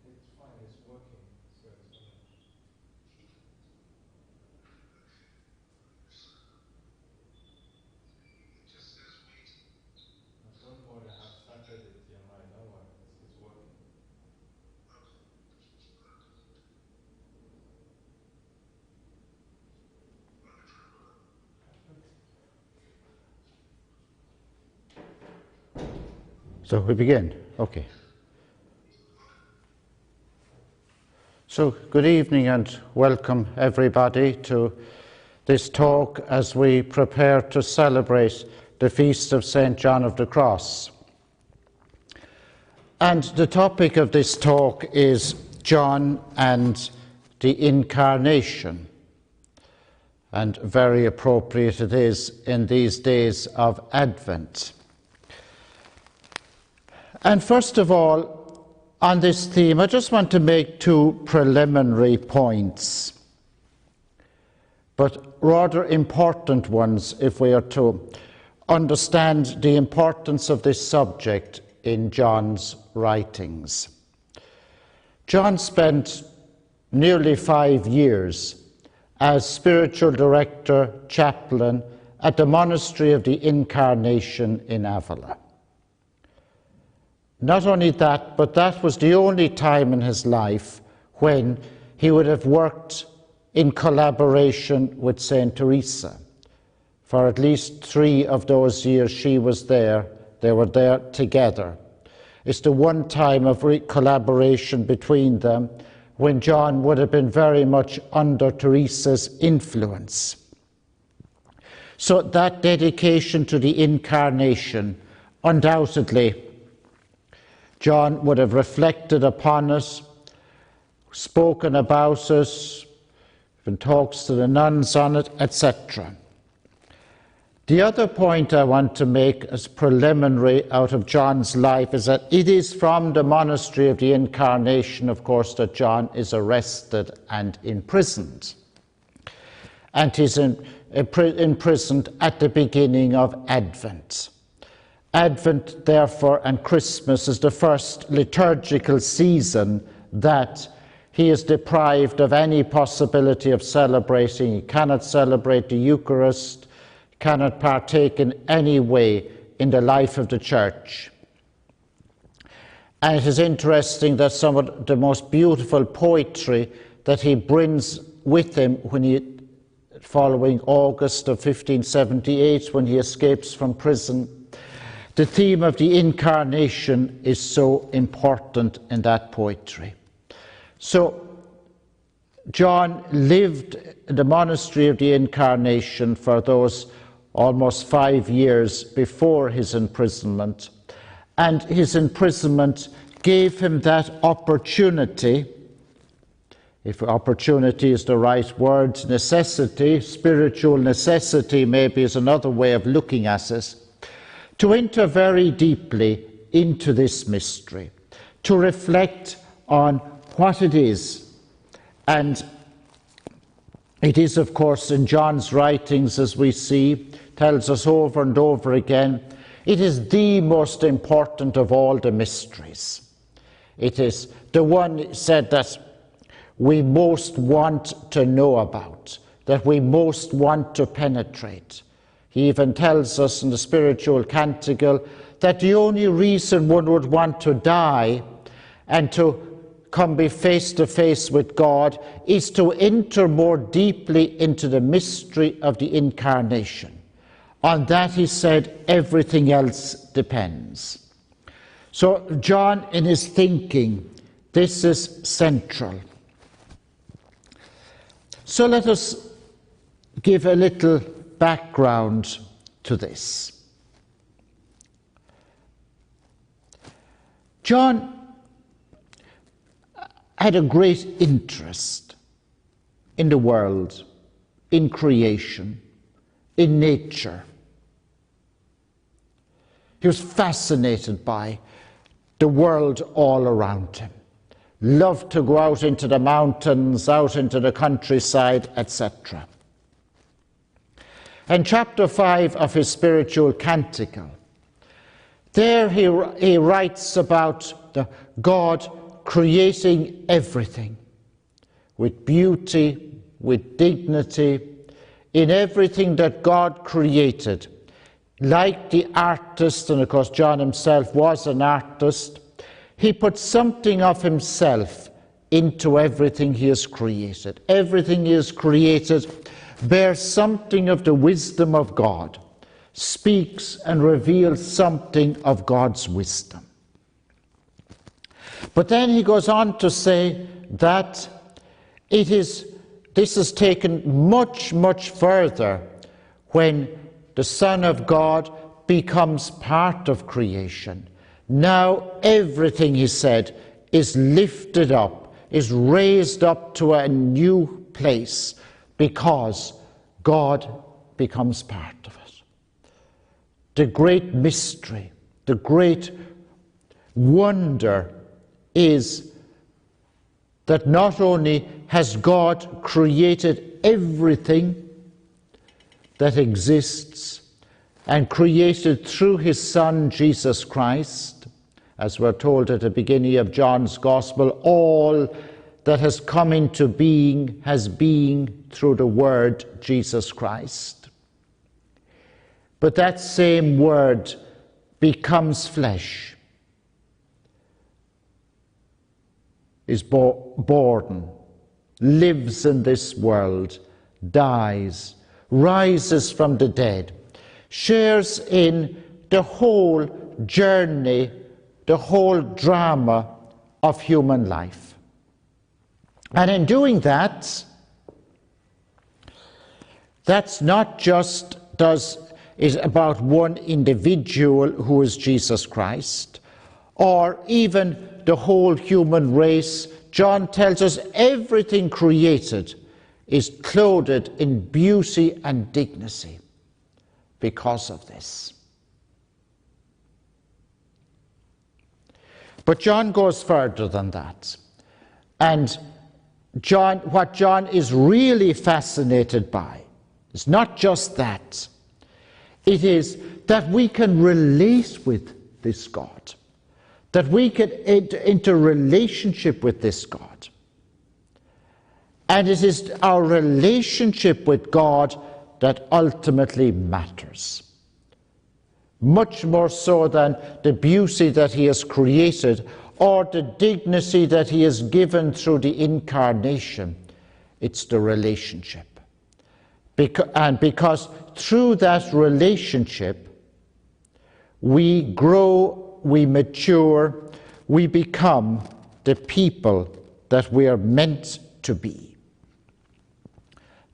It's fine, it's working. So it's it just says wait. Don't worry, I have started it, right? Don't worry, it's working. So we begin. Okay. So good evening and welcome everybody to this talk as we prepare to celebrate the feast of St. John of the Cross. And the topic of this talk is John and the Incarnation. And very appropriate it is in these days of Advent. And first of all, on this theme, I just want to make two preliminary points, but rather important ones if we are to understand the importance of this subject in John's writings. John spent nearly 5 years as spiritual director, chaplain at the monastery of the Incarnation in Avila. Not only that, but that was the only time in his life when he would have worked in collaboration with Saint Teresa. For at least 3 of those years she was there, they were there together. It's the one time of collaboration between them when John would have been very much under Teresa's influence. So that dedication to the Incarnation, undoubtedly, John would have reflected upon it, spoken about it, even talks to the nuns on it, etc. The other point I want to make as preliminary out of John's life is that it is from the monastery of the Incarnation, of course, that John is arrested and imprisoned. And he's imprisoned at the beginning of Advent. Advent, therefore, and Christmas is the first liturgical season that he is deprived of any possibility of celebrating. He cannot celebrate the Eucharist, cannot partake in any way in the life of the Church. And it is interesting that some of the most beautiful poetry that he brings with him following August of 1578, when he escapes from prison, the theme of the Incarnation is so important in that poetry. So, John lived in the monastery of the Incarnation for those almost 5 years before his imprisonment, and his imprisonment gave him that opportunity, if opportunity is the right word, necessity, spiritual necessity maybe is another way of looking at it, to enter very deeply into this mystery, to reflect on what it is. And it is, of course, in John's writings, as we see, tells us over and over again, it is the most important of all the mysteries. It is the one said that we most want to know about, that we most want to penetrate. He even tells us in the spiritual canticle that the only reason one would want to die and to come be face to face with God is to enter more deeply into the mystery of the Incarnation. On that, he said, everything else depends. So John, in his thinking, this is central. So let us give a little background to this. John had a great interest in the world, in creation, in nature. He was fascinated by the world all around him, loved to go out into the mountains, out into the countryside, etc. In chapter 5 of his spiritual canticle, there he writes about the God creating everything with beauty, with dignity, in everything that God created. Like the artist, and of course John himself was an artist, he put something of himself into everything he has created. Everything he has created bears something of the wisdom of God, speaks and reveals something of God's wisdom. But then he goes on to say that this is taken much, much further when the Son of God becomes part of creation. Now everything, he said, is lifted up, is raised up to a new place because God becomes part of it. The great mystery, the great wonder is that not only has God created everything that exists and created through his Son Jesus Christ, as we're told at the beginning of John's Gospel, all that has come into being has been through the Word Jesus Christ. But that same Word becomes flesh, is born, lives in this world, dies, rises from the dead, shares in the whole journey, the whole drama of human life. And in doing that, that's not just is about one individual who is Jesus Christ, or even the whole human race. John tells us everything created is clothed in beauty and dignity because of this. But John goes further than that. And what John is really fascinated by is not just that. It is that we can relate with this God, that we can enter into relationship with this God. And it is our relationship with God that ultimately matters. Much more so than the beauty that he has created or the dignity that he has given through the Incarnation. It's the relationship. Because through that relationship, we grow, we mature, we become the people that we are meant to be.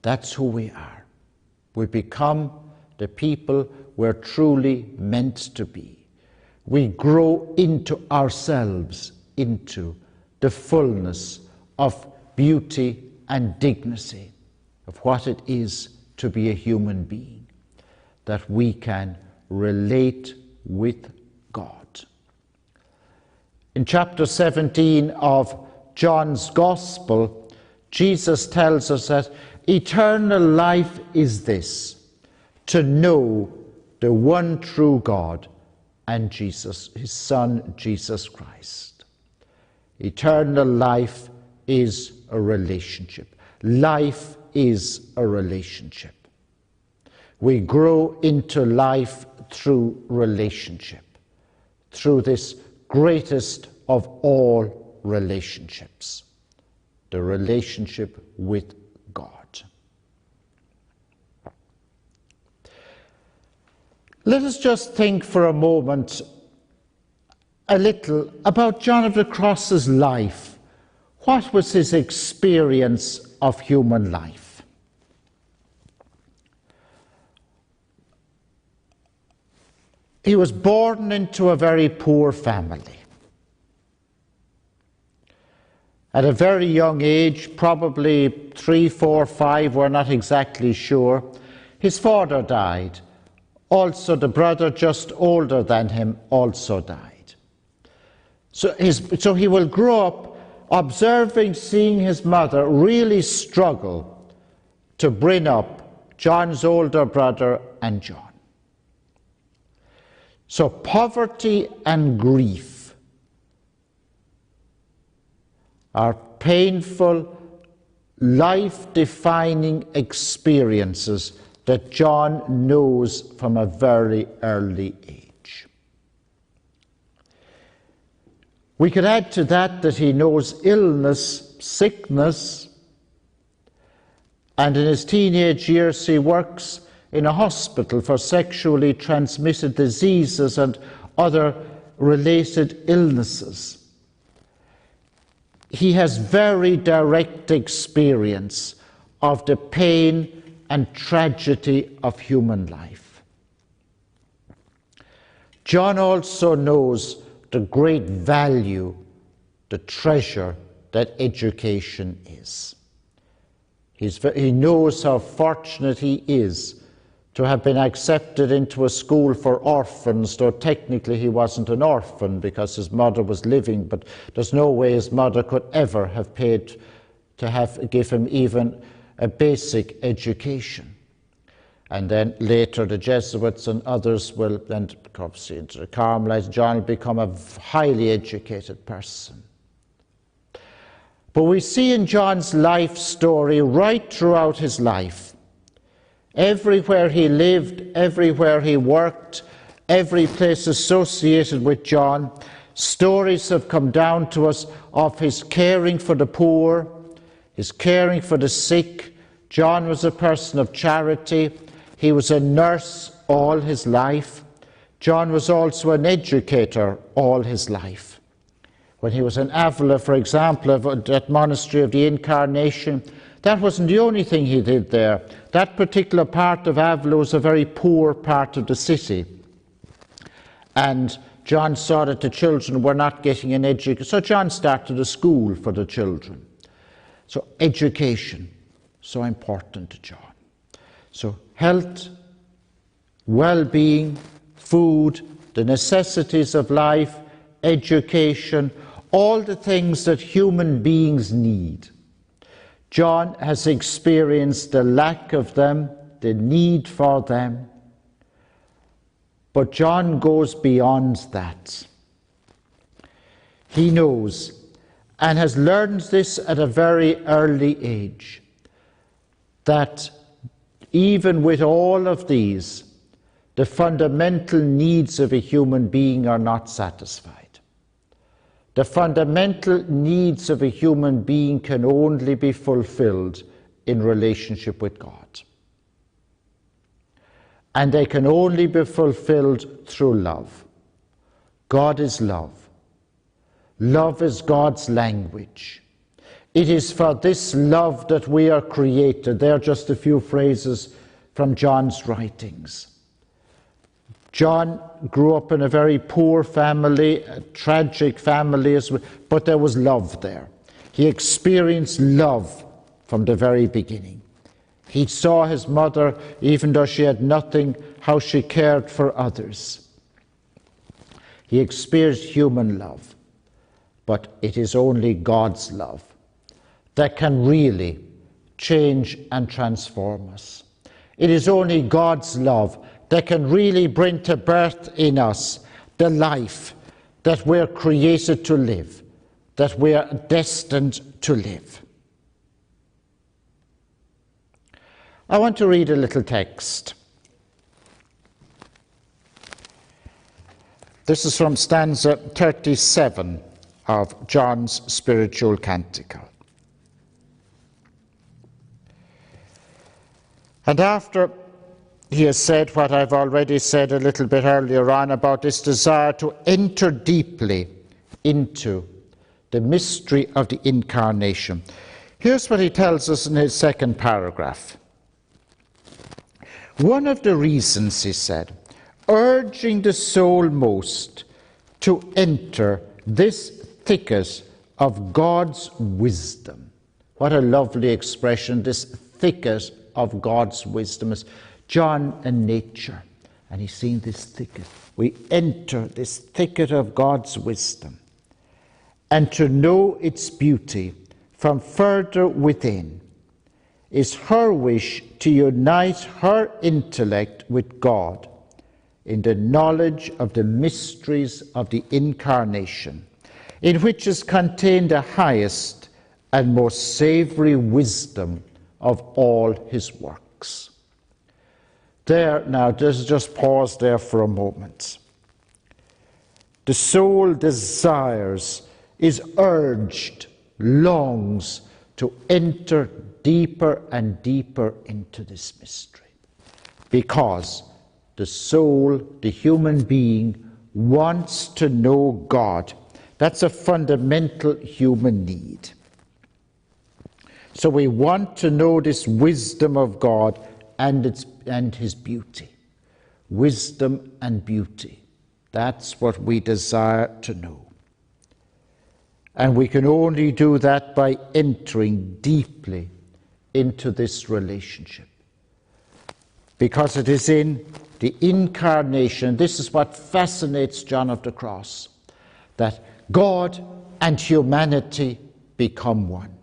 That's who we are. We become the people we're truly meant to be. We grow into ourselves, into the fullness of beauty and dignity of what it is to be a human being, that we can relate with God. In chapter 17 of John's Gospel, Jesus tells us that eternal life is this, to know the one true God and Jesus, his Son, Jesus Christ. Eternal life is a relationship. Life is a relationship. We grow into life through relationship, through this greatest of all relationships, the relationship with God. Let us just think for a moment a little about John of the Cross's life. What was his experience of human life? He was born into a very poor family. At a very young age, probably 3, 4, 5, we're not exactly sure, his father died. Also, the brother just older than him also died. So he will grow up observing, seeing his mother really struggle to bring up John's older brother and John. So poverty and grief are painful, life-defining experiences that John knows from a very early age. We could add to that he knows illness, sickness, and in his teenage years he works in a hospital for sexually transmitted diseases and other related illnesses. He has very direct experience of the pain and tragedy of human life. John also knows the great value, the treasure that education is. He knows how fortunate he is to have been accepted into a school for orphans, though technically he wasn't an orphan because his mother was living, but there's no way his mother could ever have paid to give him even a basic education. And then later the Jesuits and others will, and obviously the Carmelites, John will become a highly educated person. But we see in John's life story right throughout his life, everywhere he lived, everywhere he worked, every place associated with John, stories have come down to us of his caring for the poor, his caring for the sick. John was a person of charity. He was a nurse all his life. John was also an educator all his life. When he was in Avila, for example, that monastery of the Incarnation, that wasn't the only thing he did there. That particular part of Avila was a very poor part of the city. And John saw that the children were not getting an education. So John started a school for the children. So education, so important to John. So health, well-being, food, the necessities of life, education, all the things that human beings need. John has experienced the lack of them, the need for them. But John goes beyond that. He knows, and has learned this at a very early age, that even with all of these, the fundamental needs of a human being are not satisfied. The fundamental needs of a human being can only be fulfilled in relationship with God. And they can only be fulfilled through love. God is love. Love is God's language. It is for this love that we are created. There are just a few phrases from John's writings. John grew up in a very poor family, a tragic family, but there was love there. He experienced love from the very beginning. He saw his mother, even though she had nothing, how she cared for others. He experienced human love, but it is only God's love that can really change and transform us. It is only God's love that can really bring to birth in us the life that we're created to live, that we're destined to live. I want to read a little text. This is from stanza 37 of John's spiritual canticle. And after he has said what I've already said a little bit earlier on about this desire to enter deeply into the mystery of the Incarnation, here's what he tells us in his second paragraph. One of the reasons, he said, urging the soul most to enter this thicket of God's wisdom. What a lovely expression, this thicket of God's wisdom is John and nature. And he's seen this thicket. We enter this thicket of God's wisdom. And to know its beauty from further within is her wish to unite her intellect with God in the knowledge of the mysteries of the Incarnation, in which is contained the highest and most savory wisdom of all his works. There, now, just pause there for a moment. The soul desires, is urged, longs to enter deeper and deeper into this mystery. Because the soul, the human being, wants to know God. That's a fundamental human need. So we want to know this wisdom of God and his beauty. Wisdom and beauty. That's what we desire to know. And we can only do that by entering deeply into this relationship. Because it is in the Incarnation, this is what fascinates John of the Cross, that God and humanity become one.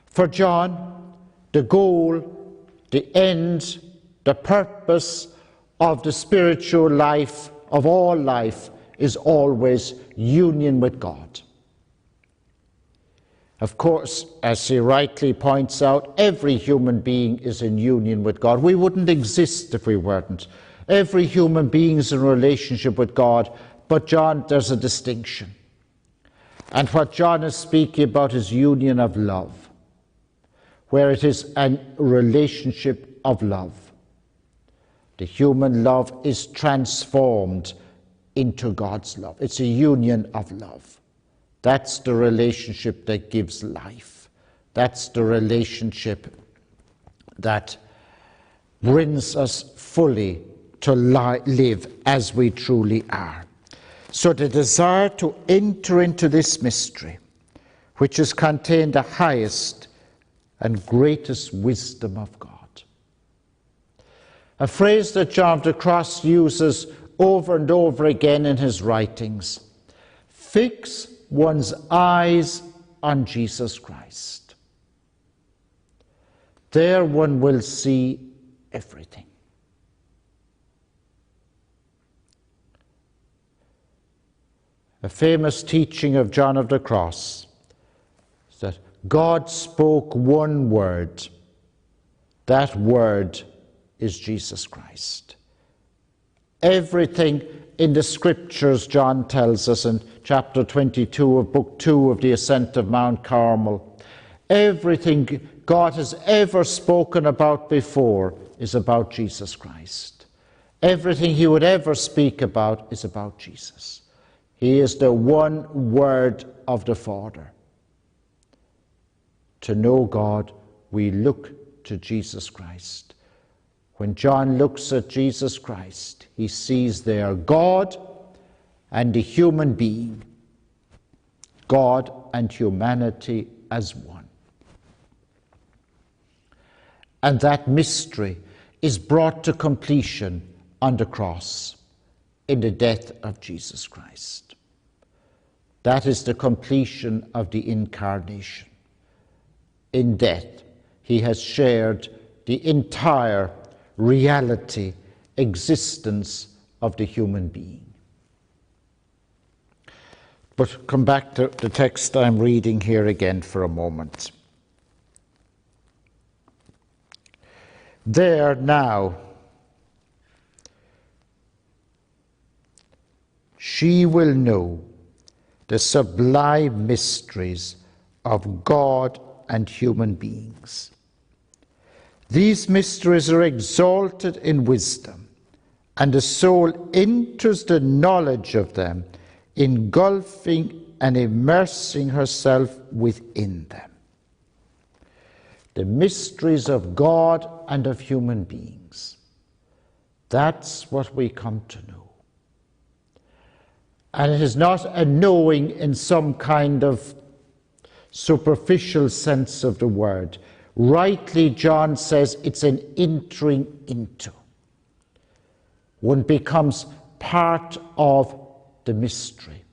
For John, the goal, the end, the purpose of the spiritual life, of all life, is always union with God. Of course, as he rightly points out, every human being is in union with God. We wouldn't exist if we weren't. Every human being is in relationship with God, but John, there's a distinction. And what John is speaking about is union of love, where it is a relationship of love. The human love is transformed into God's love. It's a union of love. That's the relationship that gives life. That's the relationship that brings us fully to live as we truly are. So the desire to enter into this mystery, which is contained the highest and greatest wisdom of God. A phrase that John of the Cross uses over and over again in his writings: fix one's eyes on Jesus Christ. There one will see everything. A famous teaching of John of the Cross is that God spoke one word. That word is Jesus Christ. Everything in the scriptures, John tells us in chapter 22 of book 2 of the Ascent of Mount Carmel, everything God has ever spoken about before is about Jesus Christ. Everything he would ever speak about is about Jesus. He is the one word of the Father. To know God, we look to Jesus Christ. When John looks at Jesus Christ, he sees there God and the human being, God and humanity as one. And that mystery is brought to completion on the cross in the death of Jesus Christ. That is the completion of the Incarnation. In death, he has shared the entire reality, existence of the human being. But come back to the text I'm reading here again for a moment. There now, she will know the sublime mysteries of God and human beings. These mysteries are exalted in wisdom, and the soul enters the knowledge of them, engulfing and immersing herself within them. The mysteries of God and of human beings. That's what we come to know. And it is not a knowing in some kind of superficial sense of the word. Rightly, John says it's an entering into. One becomes part of the mystery.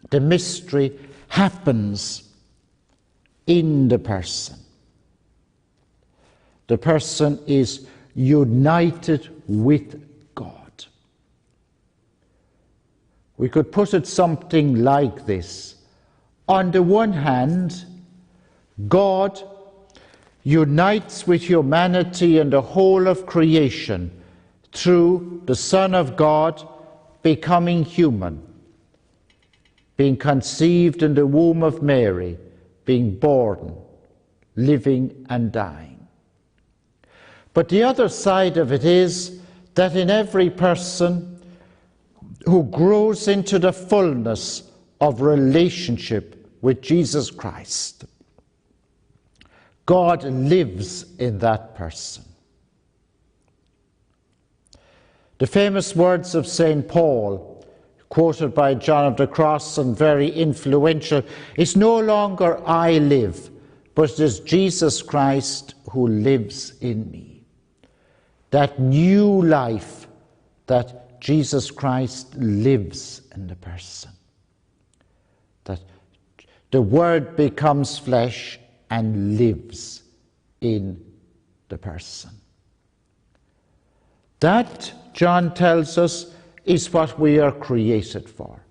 The mystery happens in the person. The person is united with God. We could put it something like this: On the one hand, God unites with humanity and the whole of creation through the Son of God becoming human, being conceived in the womb of Mary, being born, living and dying. But the other side of it is that in every person who grows into the fullness of relationship with Jesus Christ, God lives in that person. The famous words of St. Paul, quoted by John of the Cross and very influential, "It's no longer I live, but it is Jesus Christ who lives in me." That new life that Jesus Christ lives in the person. That the Word becomes flesh and lives in the person. That, John tells us, is what we are created for.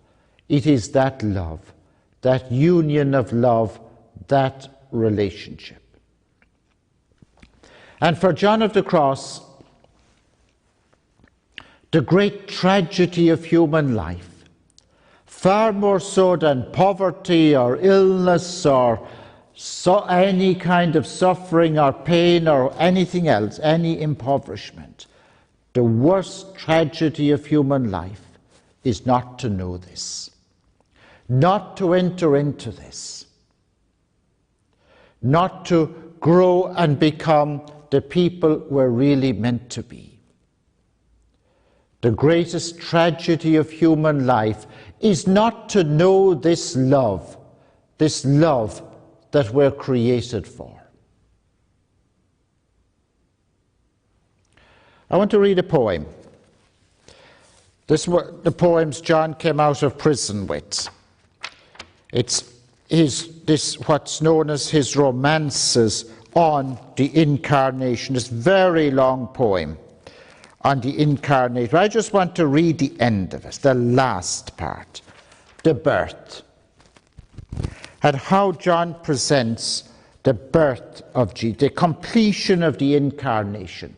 It is that love, that union of love, that relationship. And for John of the Cross, the great tragedy of human life, far more so than poverty or illness or any kind of suffering or pain or anything else, any impoverishment, the worst tragedy of human life is not to know this, not to enter into this, not to grow and become the people we're really meant to be. The greatest tragedy of human life is not to know this love that we're created for. I want to read a poem. This was the poems John came out of prison with. It's what's known as his romances on the Incarnation. This very long poem on the Incarnation. I just want to read the end of it, the last part, the birth, and how John presents the birth of Jesus, the completion of the Incarnation,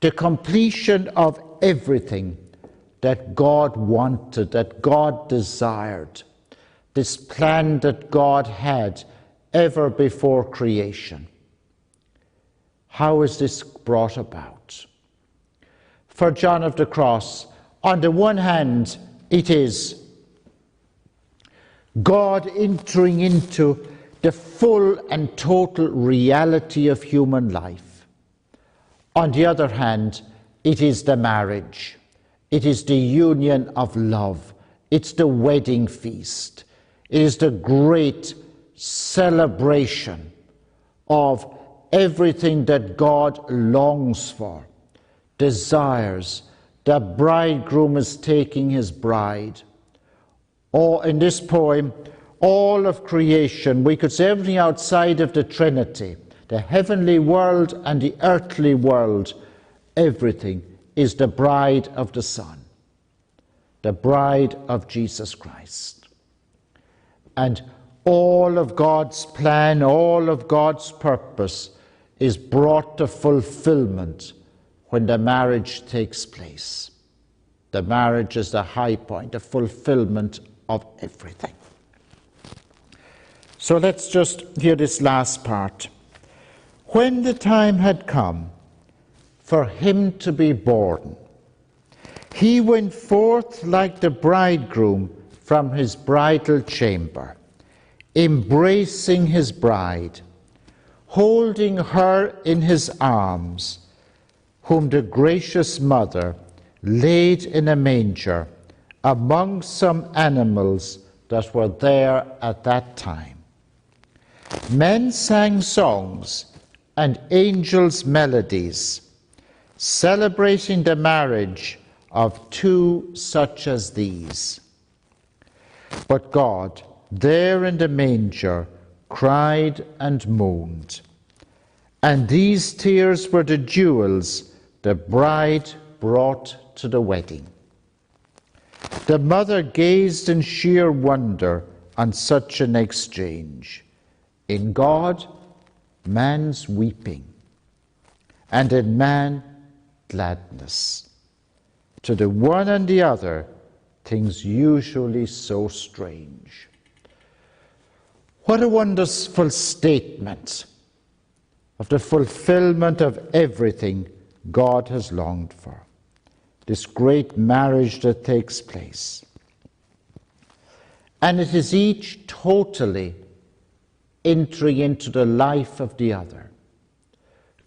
the completion of everything that God wanted, that God desired, this plan that God had ever before creation. How is this brought about? For John of the Cross, on the one hand, it is God entering into the full and total reality of human life. On the other hand, it is the marriage. It is the union of love. It's the wedding feast. It is the great celebration of everything that God longs for, desires. The bridegroom is taking his bride. Or in this poem, all of creation, we could say everything outside of the Trinity, the heavenly world and the earthly world, everything is the bride of the Son, the bride of Jesus Christ. And all of God's plan, all of God's purpose is brought to fulfillment when the marriage takes place. The marriage is the high point, the fulfillment of everything. So let's just hear this last part. When the time had come for him to be born, he went forth like the bridegroom from his bridal chamber, embracing his bride, holding her in his arms, whom the gracious mother laid in a manger among some animals that were there at that time. Men sang songs and angels melodies, celebrating the marriage of two such as these. But God, there in the manger, cried and moaned, and these tears were the jewels the bride brought to the wedding. The mother gazed in sheer wonder on such an exchange. In God, man's weeping, and in man, gladness. To the one and the other, things usually so strange. What a wonderful statement of the fulfillment of everything God has longed for. This great marriage that takes place. And it is each totally entering into the life of the other.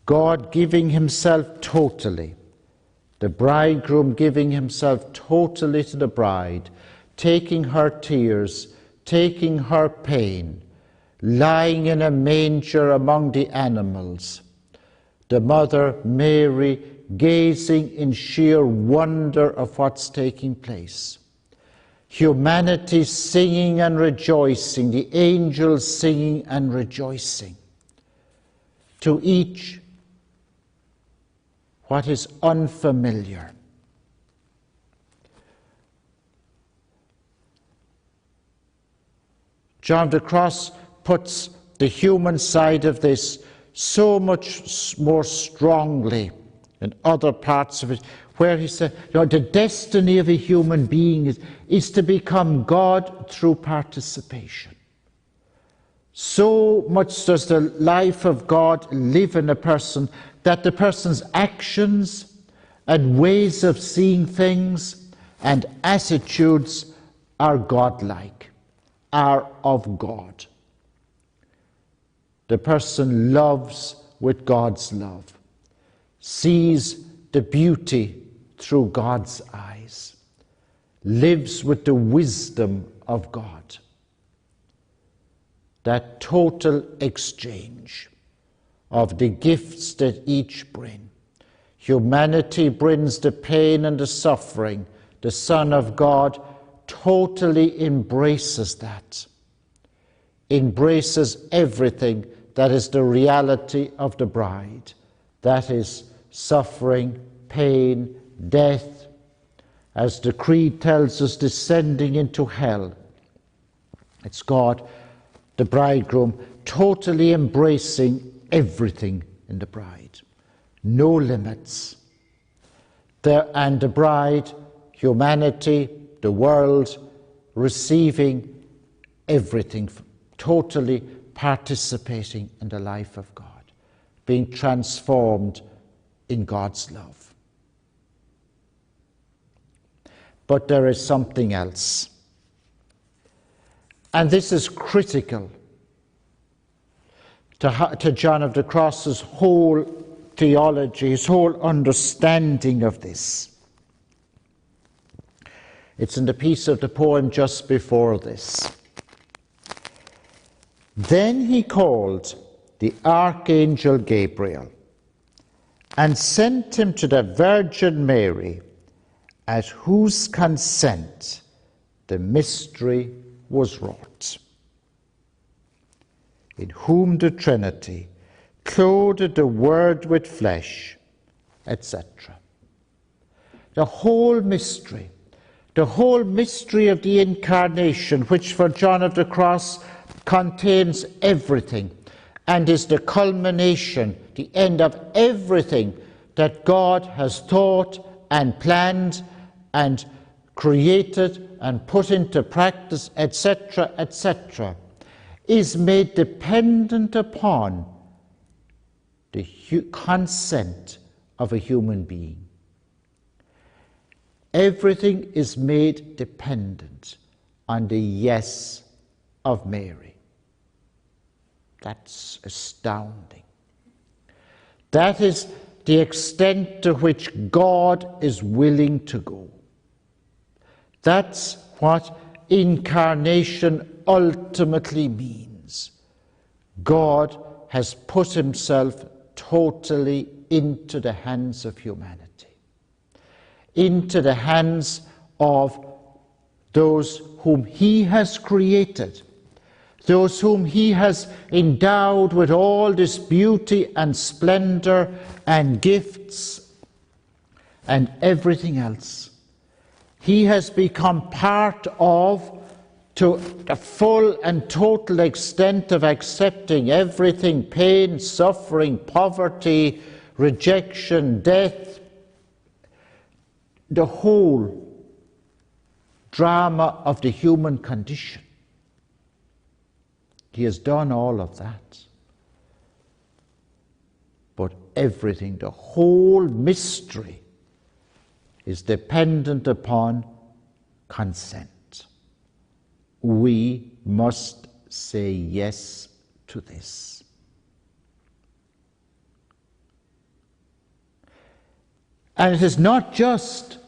God giving himself totally, the bridegroom giving himself totally to the bride, taking her tears, taking her pain, lying in a manger among the animals. The mother Mary gazing in sheer wonder of what's taking place. Humanity singing and rejoicing, the angels singing and rejoicing. To each, what is unfamiliar. John of the Cross puts the human side of this so much more strongly in other parts of it, where he said, the destiny of a human being is to become God through participation. So much does the life of God live in a person that the person's actions and ways of seeing things and attitudes are godlike, are of God. The person loves with God's love, sees the beauty through God's eyes, lives with the wisdom of God. That total exchange of the gifts that each bring. Humanity brings the pain and the suffering. The Son of God totally embraces that, embraces everything that is the reality of the bride. That is suffering, pain, death, as the Creed tells us, descending into hell. It's God, the bridegroom, totally embracing everything in the bride. No limits. And the bride, humanity, the world, receiving everything, totally participating in the life of God, being transformed in God's love. But there is something else. And this is critical to John of the Cross's whole theology, his whole understanding of this. It's in the piece of the poem just before this. Then he called the Archangel Gabriel and sent him to the Virgin Mary, at whose consent the mystery was wrought, in whom the Trinity clothed the Word with flesh, etc. The whole mystery of the Incarnation, which for John of the Cross contains everything and is the culmination, the end of everything that God has thought and planned and created and put into practice, etc., etc., is made dependent upon the consent of a human being. Everything is made dependent on the yes of Mary. That's astounding. That is the extent to which God is willing to go. That's what incarnation ultimately means. God has put himself totally into the hands of humanity, into the hands of those whom he has created, those whom he has endowed with all this beauty and splendor and gifts and everything else. He has become part of to the full and total extent of accepting everything, pain, suffering, poverty, rejection, death, the whole drama of the human condition. He has done all of that. But everything, the whole mystery, is dependent upon consent. We must say yes to this. And it is not just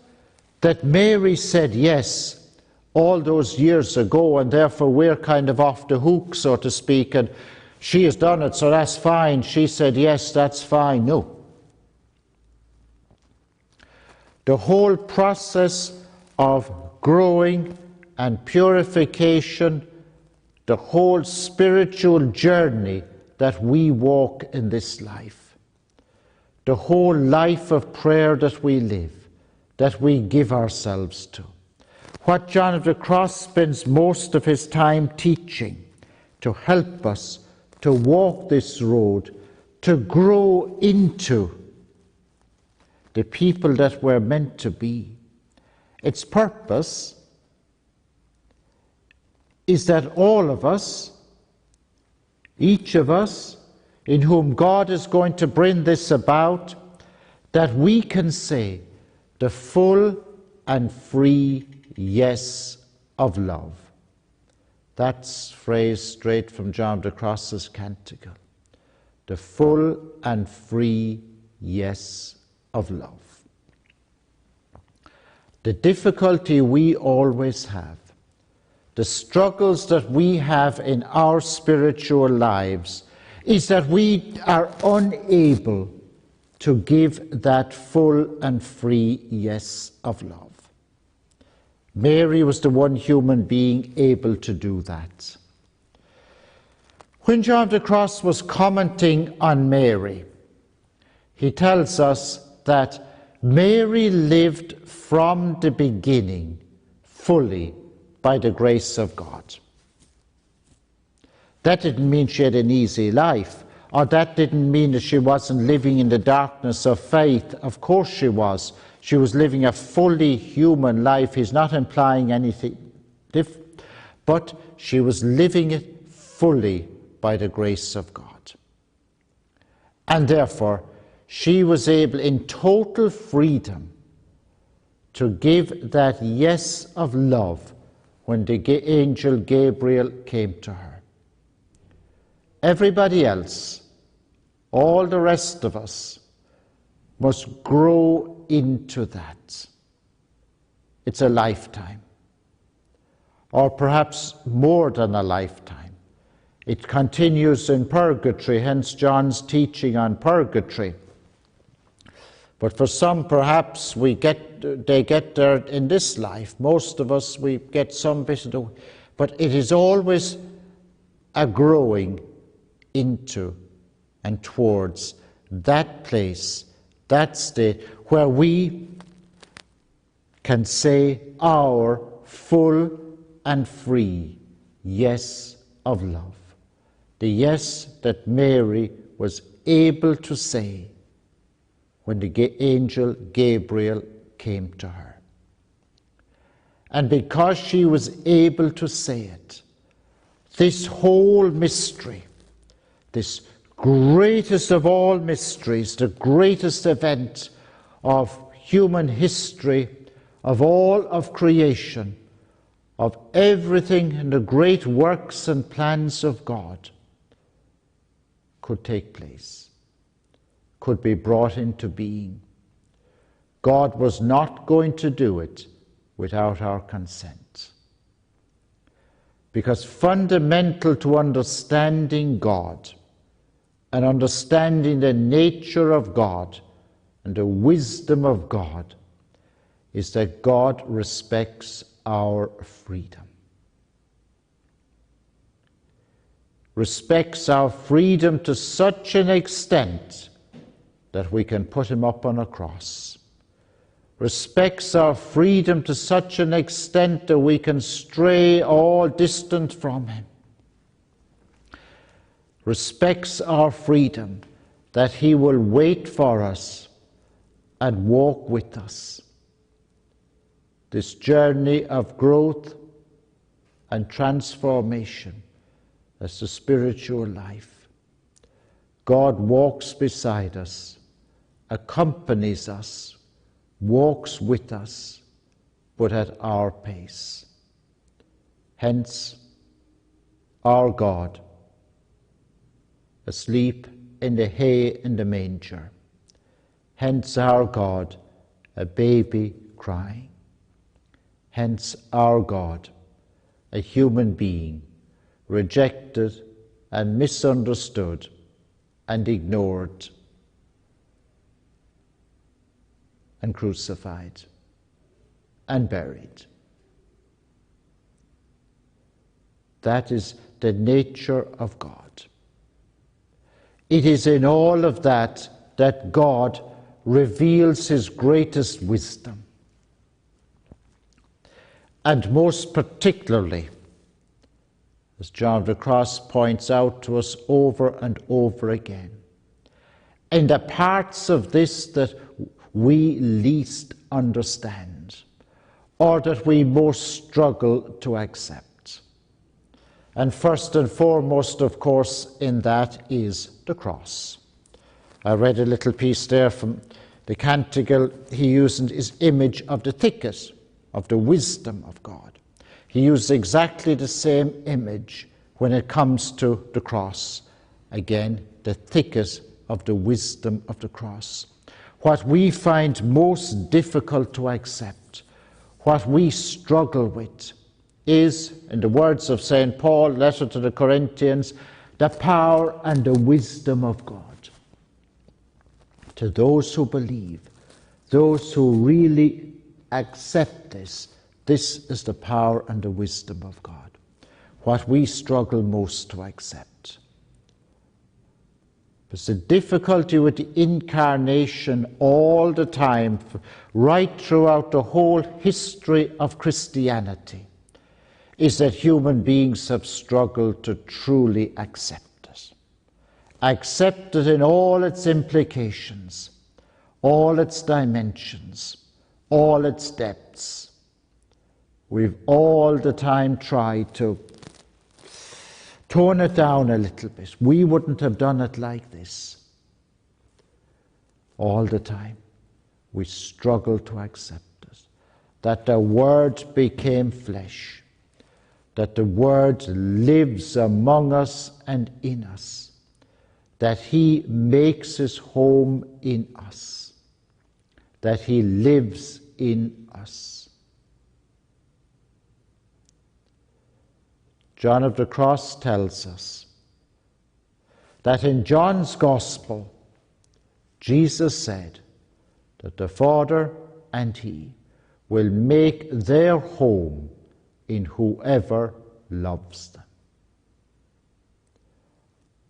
that Mary said yes all those years ago, and therefore we're kind of off the hook, so to speak, and she has done it, so that's fine. She said yes, that's fine. No. The whole process of growing and purification, the whole spiritual journey that we walk in this life, the whole life of prayer that we live, that we give ourselves to. What John of the Cross spends most of his time teaching to help us to walk this road, to grow into the people that we're meant to be. Its purpose is that all of us, each of us, in whom God is going to bring this about, that we can say the full and free yes of love. That's phrase straight from John of the Cross's canticle. The full and free yes of love. The difficulty we always have, the struggles that we have in our spiritual lives, is that we are unable to give that full and free yes of love. Mary was the one human being able to do that. When John of the Cross was commenting on Mary, he tells us that Mary lived from the beginning fully by the grace of God. That didn't mean she had an easy life, or that didn't mean that she wasn't living in the darkness of faith. Of course she was. She was living a fully human life. He's not implying anything different, but she was living it fully by the grace of God. And therefore, she was able in total freedom to give that yes of love when the angel Gabriel came to her. Everybody else, all the rest of us, must grow into that. It's a lifetime, or perhaps more than a lifetime. It continues in purgatory, hence John's teaching on purgatory. But for some, perhaps they get there in this life. Most of us, we get some bit of the way. But it is always a growing into and towards that place, that state, where we can say our full and free yes of love. The yes that Mary was able to say when the angel Gabriel came to her. And because she was able to say it, this whole mystery, this greatest of all mysteries, the greatest event of human history, of all of creation, of everything in the great works and plans of God, could take place, could be brought into being. God was not going to do it without our consent. Because fundamental to understanding God and understanding the nature of God and the wisdom of God is that God respects our freedom. Respects our freedom to such an extent that we can put him up on a cross. respects our freedom to such an extent that we can stray all distant from him, respects our freedom that he will wait for us and walk with us. This journey of growth and transformation as the spiritual life. God walks beside us, accompanies us, walks with us, but at our pace. Hence, our God, asleep in the hay in the manger. Hence, our God, a baby crying. Hence, our God, a human being, rejected and misunderstood and ignored and crucified and buried. That is the nature of God. It is in all of that that God reveals his greatest wisdom. And most particularly, as John of the Cross points out to us over and over again, in the parts of this that we least understand, or that we most struggle to accept. And first and foremost, of course, in that is the cross. I read a little piece there from the canticle. He used his image of the thicket, of the wisdom of God. He used exactly the same image when it comes to the cross. Again, the thicket of the wisdom of the cross. What we find most difficult to accept, what we struggle with, is, in the words of St. Paul, letter to the Corinthians, the power and the wisdom of God. To those who believe, those who really accept this, this is the power and the wisdom of God. What we struggle most to accept. But the difficulty with the Incarnation all the time, right throughout the whole history of Christianity, is that human beings have struggled to truly accept it. Accept it in all its implications, all its dimensions, all its depths. We've all the time tried to tone it down a little bit. We wouldn't have done it like this. All the time we struggle to accept it. That the Word became flesh. That the Word lives among us and in us. That he makes his home in us. That he lives in us. John of the Cross tells us that in John's Gospel, Jesus said that the Father and he will make their home in whoever loves them.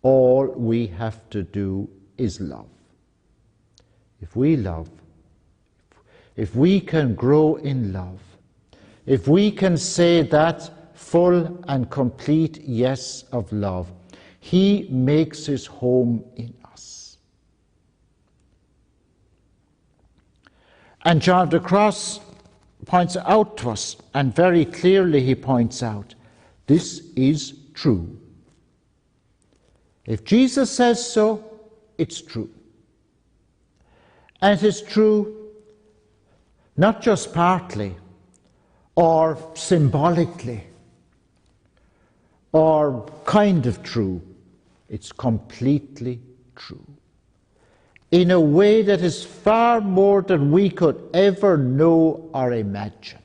All we have to do is love. If we love, if we can grow in love, if we can say that full and complete yes of love, he makes his home in us. And John of the Cross points out to us, and very clearly he points out, this is true. If Jesus says so, it's true. And it is true not just partly or symbolically or kind of true, it's completely true. In a way that is far more than we could ever know or imagine.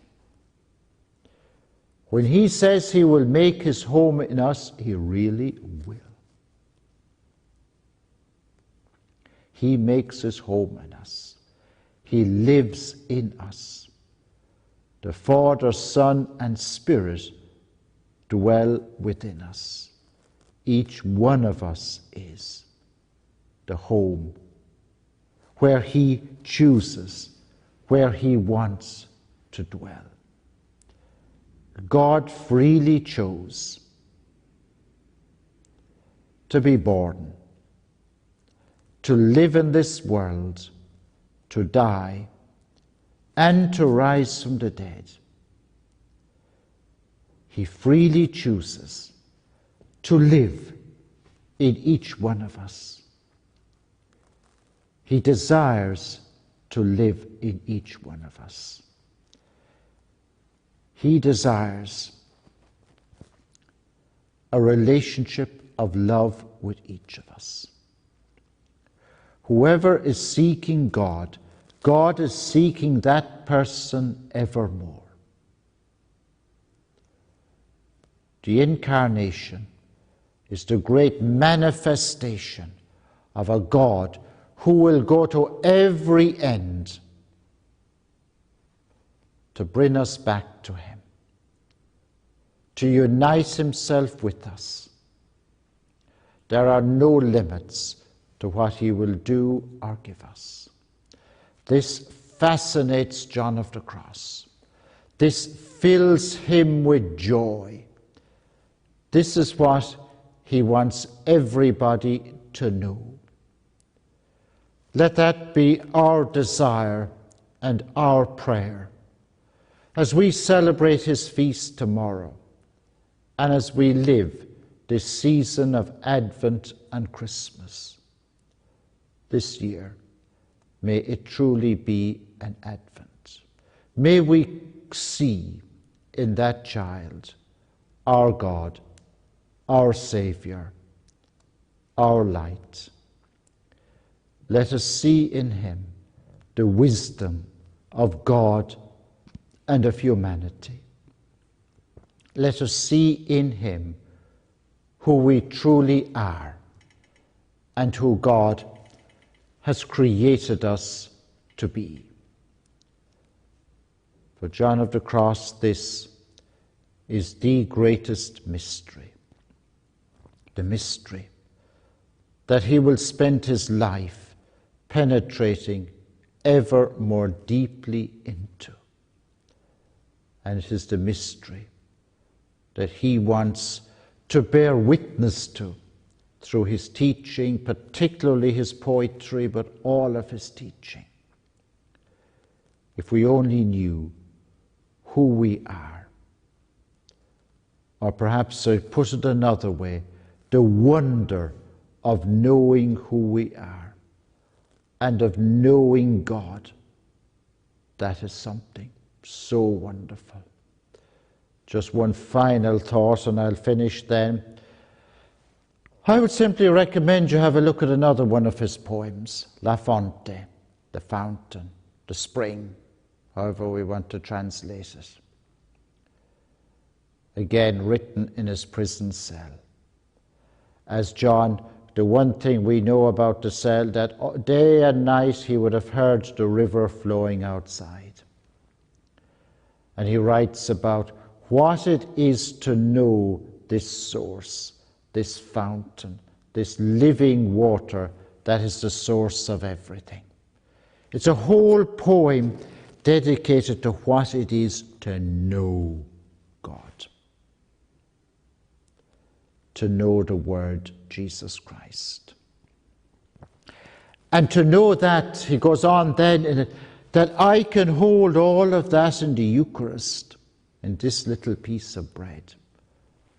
When he says he will make his home in us, he really will. He makes his home in us. He lives in us. The Father, Son, and Spirit dwell within us. Each one of us is the home where he chooses where he wants to dwell. God freely chose to be born, to live in this world, to die, and to rise from the dead. He freely chooses to live in each one of us. He desires to live in each one of us. He desires a relationship of love with each of us. Whoever is seeking God, God is seeking that person evermore. The Incarnation is the great manifestation of a God who will go to every end to bring us back to him, to unite himself with us. There are no limits to what he will do or give us. This fascinates John of the Cross. This fills him with joy. This is what he wants everybody to know. Let that be our desire and our prayer as we celebrate his feast tomorrow and as we live this season of Advent and Christmas. This year, may it truly be an Advent. May we see in that child our God, our Saviour, our light. Let us see in him the wisdom of God and of humanity. Let us see in him who we truly are and who God has created us to be. For John of the Cross, this is the greatest mystery. The mystery that he will spend his life penetrating ever more deeply into. And it is the mystery that he wants to bear witness to through his teaching, particularly his poetry, but all of his teaching. If we only knew who we are, or perhaps I put it another way, the wonder of knowing who we are and of knowing God, that is something so wonderful. Just one final thought and I'll finish then. I would simply recommend you have a look at another one of his poems, La Fonte, the fountain, the spring, however we want to translate it. Again, written in his prison cell. As John, the one thing we know about the cell, that day and night he would have heard the river flowing outside. And he writes about what it is to know this source, this fountain, this living water that is the source of everything. It's a whole poem dedicated to what it is to know God, to know the Word Jesus Christ. And to know that, he goes on then in it, that I can hold all of that in the Eucharist, in this little piece of bread,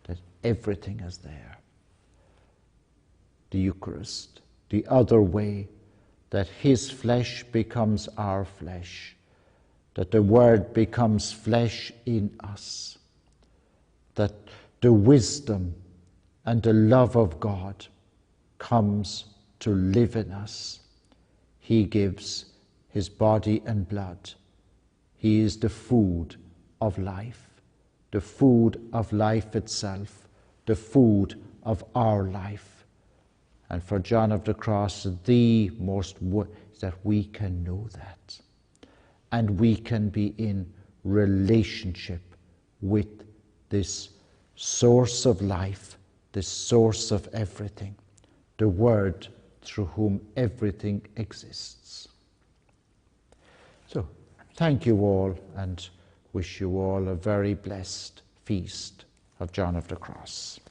that everything is there. The Eucharist, the other way, that his flesh becomes our flesh, that the Word becomes flesh in us, that the wisdom and the love of God comes to live in us. He gives his body and blood. He is the food of life itself, the food of our life. And for John of the Cross, the most is that we can know that. And we can be in relationship with this source of life, this source of everything, the Word through whom everything exists. So, Thank you all, and wish you all a very blessed feast of John of the Cross.